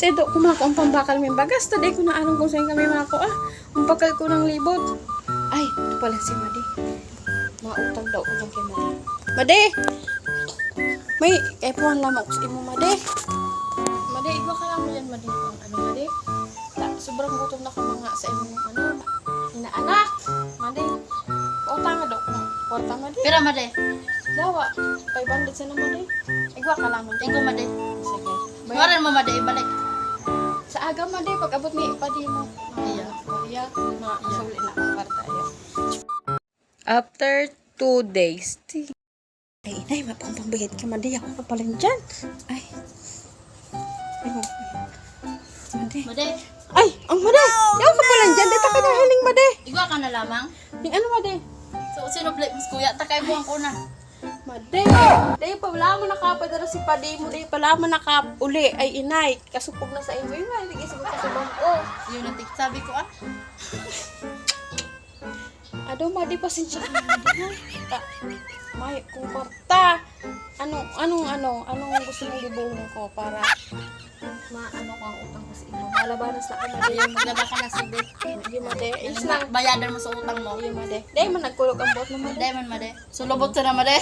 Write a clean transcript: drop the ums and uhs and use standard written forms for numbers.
Tedo ko mga ang pambakal may bagas. Taday ko na anong kung saan kami mga ko ang bakal ko ng libot. Ay, ito pala si Madi. Mautang daw ko lang kay Madi. Madi! May epuan lamang ko sa imo, Madi. Madi, igwa ka lang mo yan, Madi. Ano, Madi? Sobrang gutom na ka mga sa imong inaanak. Madi, utang nga daw ko ng kwarta, Madi. Pira, Made. Dawa, 500 sa na, Madi. Igwa ka lang mo. Tingko, Made. Sige. Ngaran mo, Made, ibalik. Sa aga, Madi, pag abot ni ipadi mo. Iya. Iya, masuli na ang kwarta. After 2 days. Ay, inay, mapambahit ka, Madi. Ako pa pala dyan. Ay. Ay, Madi. Made, Ay, ang Madi. Ako pa pala dyan. Dito ka na haling, Madi. igwa ka na lamang. Yung ano, Madi? So, sino blake mas kuya? Takay buwang ko na. Madi. Dahil pa wala mo nakapadara si Padi mo. Dahil pala mo nakapuli. Ay, inay. Kasupog na sa imo. Yung nga, hindi isipag ka sa bangko. Yun ang sabi ko, Ado, Madi, pasensya ka na, Madi. May, kung kwarta. Anong gusto mong libuhin ko para maano ko ang utang ko sa imo. Malabanas na ka, Madi. Ayun, maglaba ka na sabi. Hindi, Madi. Is lang. Bayadan mo sa utang mo. Hindi, Madi. Dahil man nagkulog ang buhok mo, Madi. Dahil man, Made. So, lubot ka na, Made.